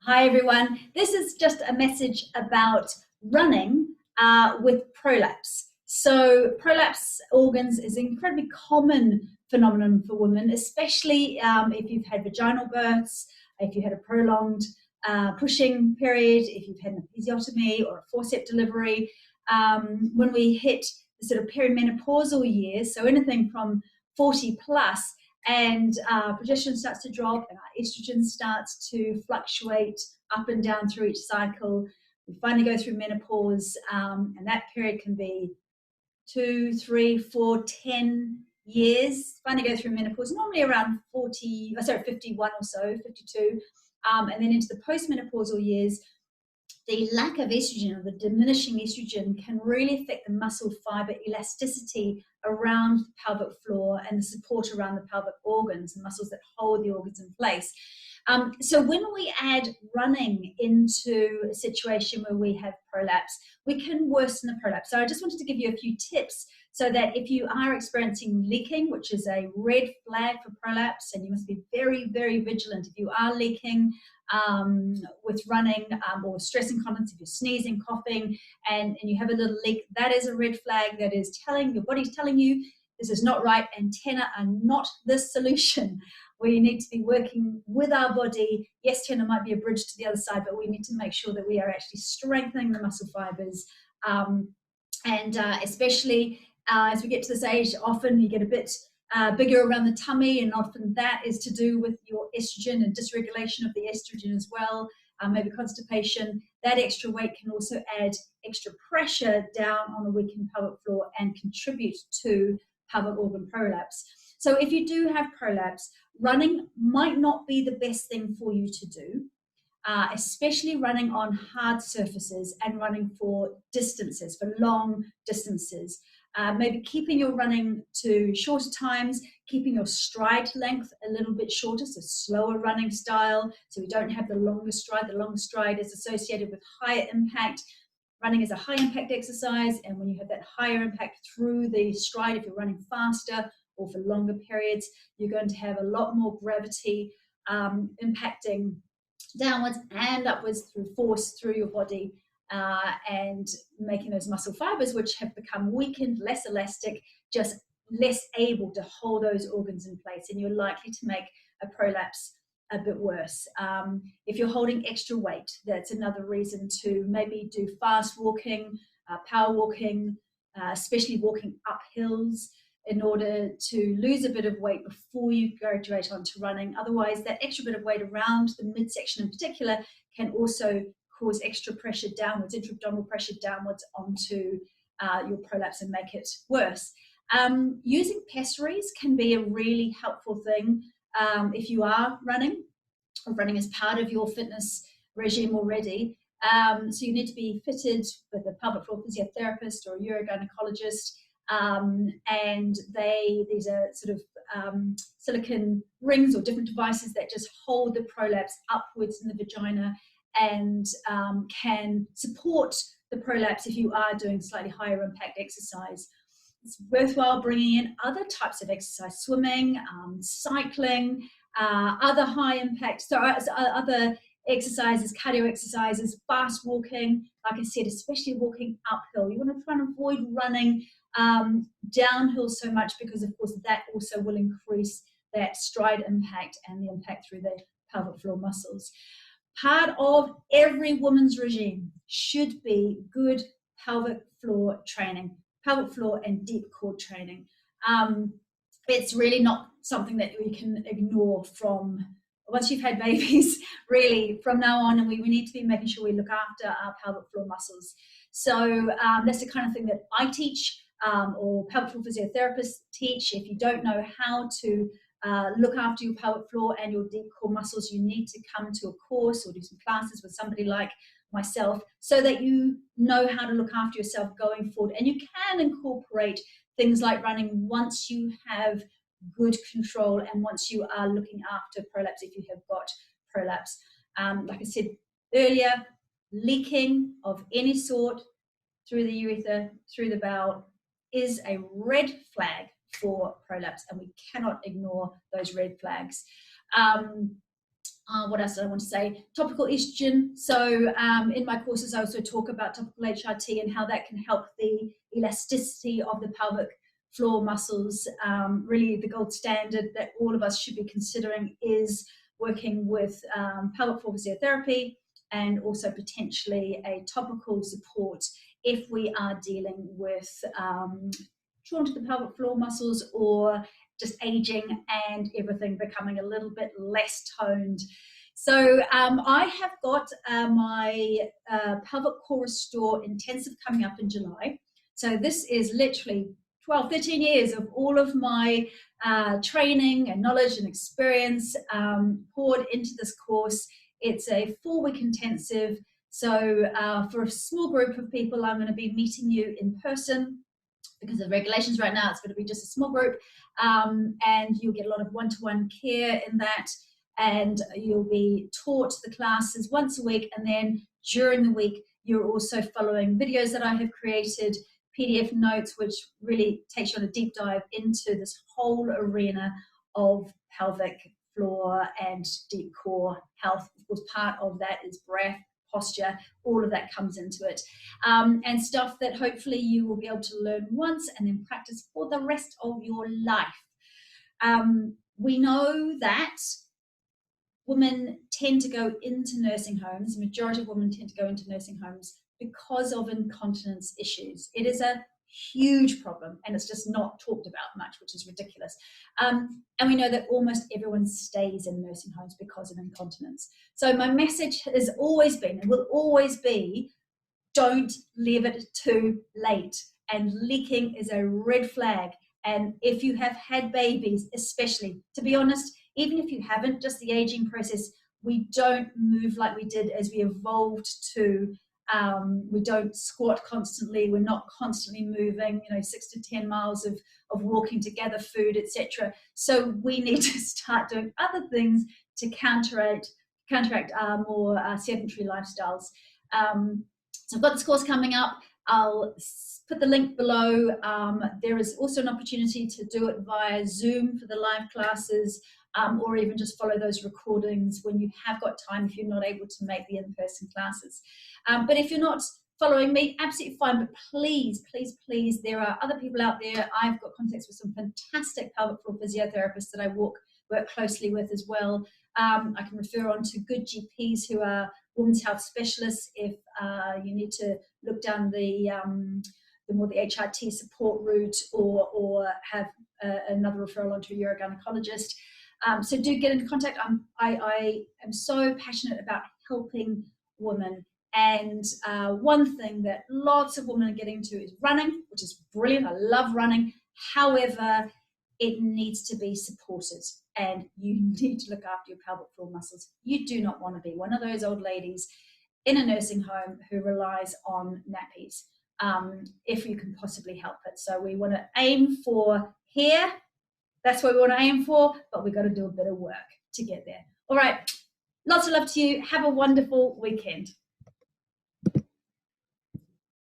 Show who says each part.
Speaker 1: Hi everyone, this is just a message about running with prolapse. So prolapse organs is an incredibly common phenomenon for women, especially if you've had vaginal births, if you had a prolonged pushing period, if you've had an episiotomy or a forceps delivery. When we hit the sort of perimenopausal years, so anything from 40 plus, and progesterone starts to drop and our estrogen starts to fluctuate up and down through each cycle. We finally go through menopause, and that period can be 2, 3, 4, 10 years. Finally go through menopause, normally around 51 or so, 52, and then into the postmenopausal years. The lack of estrogen or the diminishing estrogen can really affect the muscle fiber elasticity around the pelvic floor and the support around the pelvic organs and muscles that hold the organs in place. So when we add running into a situation where we have prolapse, we can worsen the prolapse. So I just wanted to give you a few tips so that if you are experiencing leaking, which is a red flag for prolapse, and you must be very, very vigilant if you are leaking with running or stress incontinence, if you're sneezing, coughing, and you have a little leak, that is a red flag. That is your body's telling you this is not right, and Tena are not the solution. We need to be working with our body. Yes, Tena might be a bridge to the other side, but we need to make sure that we are actually strengthening the muscle fibers, and especially as we get to this age, often you get a bit bigger around the tummy, and often that is to do with your estrogen and dysregulation of the estrogen as well, maybe constipation. That extra weight can also add extra pressure down on the weakened pelvic floor and contribute to pelvic organ prolapse. So if you do have prolapse, running might not be the best thing for you to do, especially running on hard surfaces and running for distances, for long distances. Maybe keeping your running to shorter times, keeping your stride length a little bit shorter, so slower running style, so we don't have the longest stride. The longest stride is associated with higher impact. Running is a high impact exercise, and when you have that higher impact through the stride, if you're running faster or for longer periods, you're going to have a lot more gravity impacting downwards and upwards through force through your body, and making those muscle fibers, which have become weakened, less elastic, just less able to hold those organs in place, and you're likely to make a prolapse a bit worse. If you're holding extra weight, that's another reason to maybe do fast walking, power walking, especially walking up hills, in order to lose a bit of weight before you graduate onto running. Otherwise, that extra bit of weight around the midsection in particular can also cause extra pressure downwards, intra-abdominal pressure downwards onto your prolapse and make it worse. Using pessaries can be a really helpful thing if you are running, or running as part of your fitness regime already. So you need to be fitted with a pelvic floor physiotherapist or a urogynecologist, and these are sort of silicone rings or different devices that just hold the prolapse upwards in the vagina and can support the prolapse if you are doing slightly higher impact exercise. It's worthwhile bringing in other types of exercise, swimming, cycling, other high impact, other exercises, cardio exercises, fast walking, like I said, especially walking uphill. You want to try and avoid running downhill so much, because of course that also will increase that stride impact and the impact through the pelvic floor muscles. Part of every woman's regime should be good pelvic floor training, pelvic floor and deep core training. It's really not something that we can ignore from once you've had babies, really from now on, and we need to be making sure we look after our pelvic floor muscles. So that's the kind of thing that I teach, or pelvic floor physiotherapists teach. If you don't know how to look after your pelvic floor and your deep core muscles, you need to come to a course or do some classes with somebody like myself so that you know how to look after yourself going forward. And you can incorporate things like running once you have good control and once you are looking after prolapse, if you have got prolapse. Like I said earlier, leaking of any sort through the urethra, through the bowel, is a red flag for prolapse, and we cannot ignore those red flags. What else did I want to say? Topical estrogen. So in my courses, I also talk about topical HRT and how that can help the elasticity of the pelvic floor muscles. Really, the gold standard that all of us should be considering is working with pelvic floor physiotherapy and also potentially a topical support if we are dealing with trauma to the pelvic floor muscles or just aging and everything becoming a little bit less toned. So I have got my pelvic core restore intensive coming up in July. So this is literally 12, 13 years of all of my training and knowledge and experience poured into this course. It's a 4-week intensive. So for a small group of people, I'm going to be meeting you in person. Because of regulations right now, it's going to be just a small group, and you'll get a lot of one-to-one care in that, and you'll be taught the classes once a week, and then during the week you're also following videos that I have created, PDF notes, which really takes you on a deep dive into this whole arena of pelvic floor and deep core health. Of course, part of that is breath, posture, all of that comes into it, and stuff that hopefully you will be able to learn once and then practice for the rest of your life. We know that women tend to go into nursing homes, the majority of women tend to go into nursing homes because of incontinence issues. It is a huge problem and it's just not talked about much, which is ridiculous. And we know that almost everyone stays in nursing homes because of incontinence. So my message has always been and will always be, don't leave it too late. And leaking is a red flag. And if you have had babies, especially, to be honest, even if you haven't, just the aging process, we don't move like we did as we evolved to. We don't squat constantly. We're not constantly moving, 6 to 10 miles of walking to gather food, etc. So we need to start doing other things to counteract our more sedentary lifestyles. So I've got this course coming up. I'll put the link below. There is also an opportunity to do it via Zoom for the live classes, or even just follow those recordings when you have got time if you're not able to make the in-person classes. But if you're not following me, absolutely fine. But please, please, please, there are other people out there. I've got contacts with some fantastic pelvic floor physiotherapists that I work closely with as well. I can refer on to good GPs who are women's health specialists if you need to look down the more the HRT support route or have another referral onto a urogynecologist. So do get into contact. I am so passionate about helping women. And one thing that lots of women are getting into is running, which is brilliant. I love running. However, it needs to be supported and you need to look after your pelvic floor muscles. You do not want to be one of those old ladies in a nursing home who relies on nappies if you can possibly help it. So we want to aim for here. That's what we want to aim for, but we've got to do a bit of work to get there. All right. Lots of love to you. Have a wonderful weekend.